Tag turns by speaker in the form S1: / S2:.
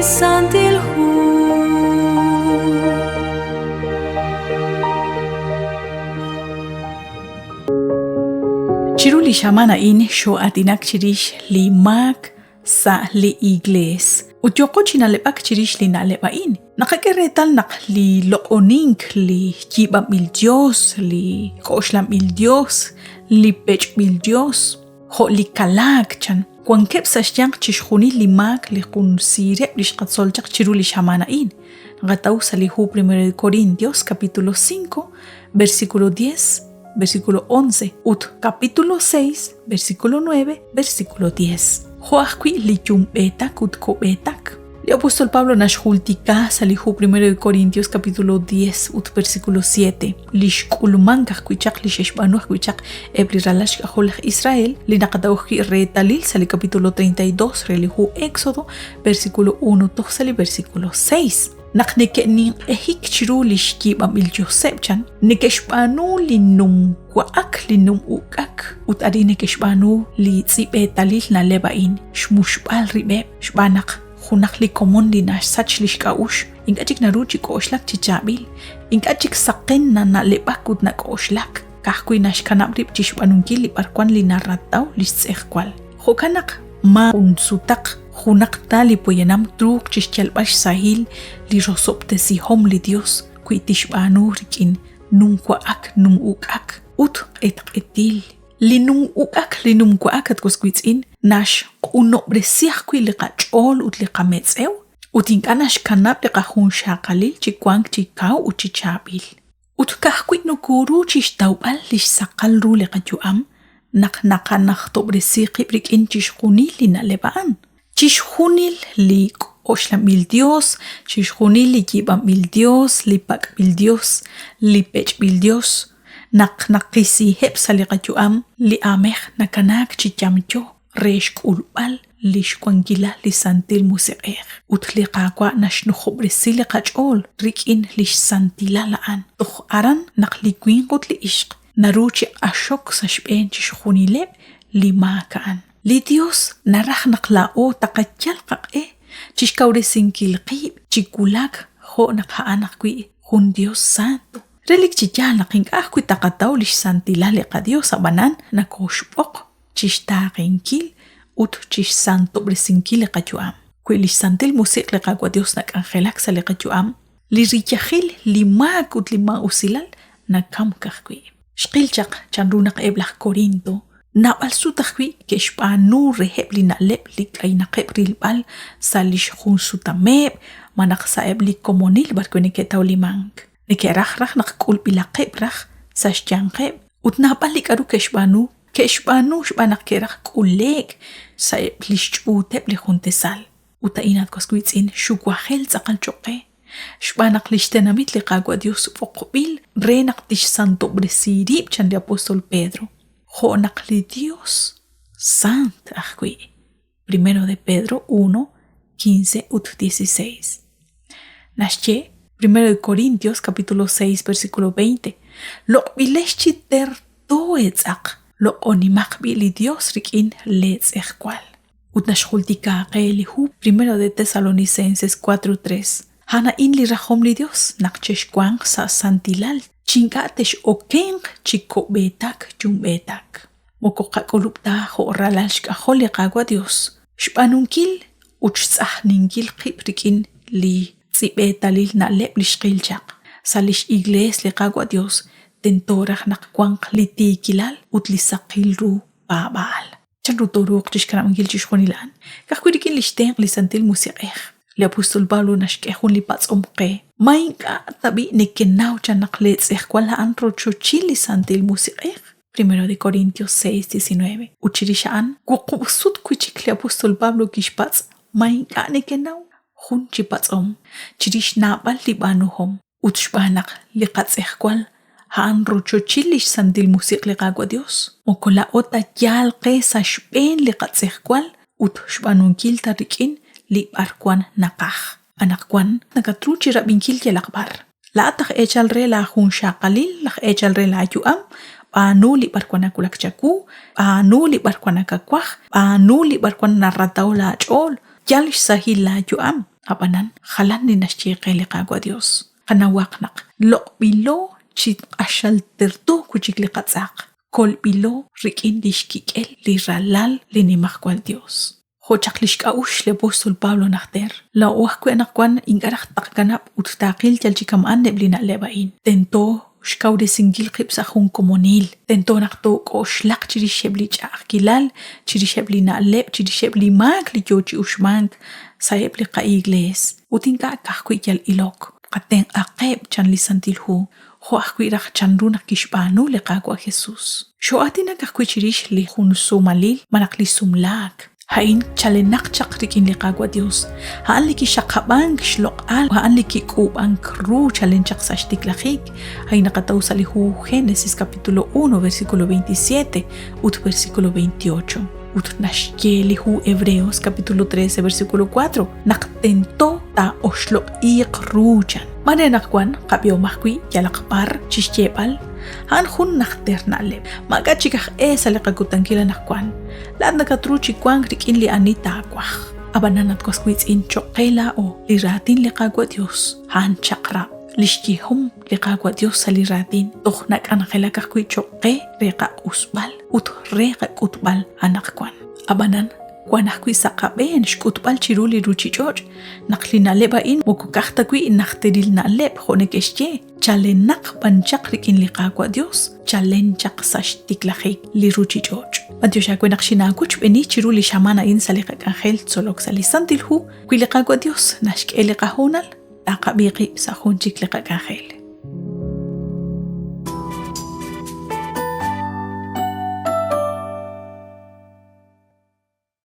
S1: lisantil hu. Chiru li shamana in sho atinak chirish li mak sa li igles. Utyoko chinalepak chirish li nalepa in. Nakakeretal nak li loonink li jibam il Dios, li koshlam il Dios, li pech il Dios. Ho li kalak chan. Kwan kep sa siyang chishkuni li mak li kun sirep li shkatsolchak chiru li shamana in. Ngataw sa lihu 1 Corintios capítulo 5 versículo 10 versículo 11, ut capítulo 6, versículo 9, versículo 10. Joachqui li yumbetak ut kobetak. El apóstol Pablo nashultika salihu 1 Corintios capítulo 10, ut versículo 7. Lishkulmankah kuichak lisheshbanuah kuichak ebliralash kaholach Israel, linakadauhi retalil sali capítulo 32, relihu Éxodo, versículo 1, toh sali versículo 6. Naknike ning ehik chiru lishkibam il Joseph chan nikeshbanu linum kwaak linum ukak ut adi nikeshbanu li tsibetalil na lebain shmushbal ribe shbanak khunak li komon li nash sach lishkaush ingachik naruchi koshlak chichabil ingachik saqen na lebak ut na koshlak kahkui nash kanab rib chishbanunki li parkwan li narataw lishsekhkwal khokanak ma unsutak Junak tali poyenam truk chischel bash sahil li rosopte si hom li Dios kuitishbanu rikin num kwaak num ukak ut etil li num ukak li num kwaak at koskuitzin nash uno bresiach kui li qachol ut li qametsew ut inkanash kanap li qahun shaqalil chikwang chikaw ut chichabil ut kahkuit no kuru chishtawbal li saqal ru li qajuam naknakanakh to bresiqi rikin chishkuni li nalebaan Chishunil li oshlam il Dios, chishunil li jibam il Dios, li pak il Dios, li pech il Dios. Nakisi hepsa li qajuam, li ameh nakanak chichamcho, reshk ulbal, li shkwangila li santil musiqer. Ut li qaqwa nashnu khobrisi li qachol, rikin li santila laan. Tukh aran naklikwin qut li ishq, naruchi ashok sa shben chishunileb li maakaan. Li Dios narah naklao takachal qaqe chishkawresinkil qib chikulak ho nakhaan kui hun Dios santo relik chichal naqinqah kui taqataw lish santilale qa Dios abanan nakoshpoq chishtaqenkil ut chish santo bresinkil qajuam kui lish santil musiq liqa Dios nakangelak sali qajuam li richahil li makut li ma usilal nakam kahkui shqilchaq chanrunaq eblaq Corinto Nabal sutakwi keshpanu reheb li naleb li kay nakeb rilbal sa lishkhun sutameb manak saeb li komonil barkweni ketaw limang. Nikerah nakakul bilakeb rah sa shtyankeb ut nabal li karu keshpanu shbanak kerah kuleg saeb lishchuteb li khuntesal. Uta inat koskuitzin shukwahel zakal choke. Shbanak lishtenamit li qagwa Dios foqbil renak tish santo bresirib chan li apostol Pedro. Jonak li Dios sant ahqui. 1 de Pedro 1, 15 ut 16. Nashche 1 de Corintios capítulo 6 versículo 20. Lo bileshchi terto etzaq. Lo onimak li Dios rikin letz ehkwal. Ut nashultika qelihu 1 de Tesalonicenses 4:3. Hana in li rahom li Dios nakcheshkwang sa santilal. Chingatesh okeng chiko betak jumbetak. Mokokakolupta ho ralashka holikagwa Dios. Shpanunkil uchsahninkil qibrikin li tsibetalil na leblishqilchaq. Salish igles liqagwa Dios. Tentorah naqkwang li tikilal utlisaqilru babal. Chanru toruq tishkarankil chishkonilan. Kakurikin lishteng li santil musiqeh. Le apostol Pablo nashkehun li patsomqe. Mainka tabi nekenaw chanaqlets ehkwala anrocho chili santil musiqeh. 1 de Corintios 6:19. Uchirishaan kuqubsut kuchik le apostol Pablo kishpats mainka nekenaw hun chipatsom. Chirish nabal li banuhom. Utshbanak li qats ehkwal anrocho chili santil musiq li qagwa Dios. Mokola ota yalqe sa shben li qats ehkwal utshbanunkil tarikin li barkwan nakah. Anakwan nakatruchi rabinkil yalakbar. La tak echal re la hun shaqalil, la echal re la yuam, paanu li barkwan kulakchaku, paanu li barkwan kakwah, paanu li barkwan narataw la achol, yalish sahil la yuam. Habanan, jalan ni nashchiqe liqagua Dios. Kanawaqnaq, loqbilo chit ashal tertu kuchik liqatzaq. Kolbilo rikin lishkikel li ralal li nimaqwal Dios. Hochaq lishkaush le apóstol Pablo naxter. La uahkwe nakwan ingaraq taqkanap uttaqil chalchikam ande blina lebain. Tento shkaude singil qibsa jun komonil. Tento naqto koшлaq chirishebli chaqilal, chirishebli naleb, chirishebli mak li yochi ushmank, sayebli qa igles. Utinka kahkwi yal ilok. Qaten aqeb chan li santilhu. Hoahkwi raq chanruna kishbanu le qagwa Jesus. Shoatina kahkwi chirish li jun sumalil manak li sumlak. Hain chalenak chakrikin liqagwa Dios. Haan liki shaqabang shloqal. Haan liki kubang kru chalen chaqsashtiklajik. Hain nakatausa lihu Génesis capítulo 1 versículo 27 ut versículo 28. Ut nashye lihu Hebreos capítulo 13 versículo 4. Naktento ta oshloq iqruchan. Mane nakwan qabyo mahkwi yalaqpar chishyepal. Han jun nakhter naleb. Maga chikaj esa liqakutankila nakwan. Laat nakatruchi kwang rikin li anita akwaj. Abananat kwaskwitz in choqela o liratin liqagwa Dios. Han chakra. Lishtihum liqagwa Dios saliratin. Tohnak anakela kakwi choqe reqa usbal. Ut reqa kutbal anakwan. Abanan Wanahkwi saqaben shkutbal chiruli ruchichoj. Naklina lebain mokukahtakwi nakhteril na leb honekeshye. Chalenak panchak rikin liqagwa Dios. Chalen chaqsash tiklajik li ruchichoj. Matiyoshakwe nakshinakuch beni chiruli shamana in salikak angel tzolok salisantilhu. Kwi liqagwa Dios nashk eliqahunal. Taqabiqi sa hunchik liqak angel.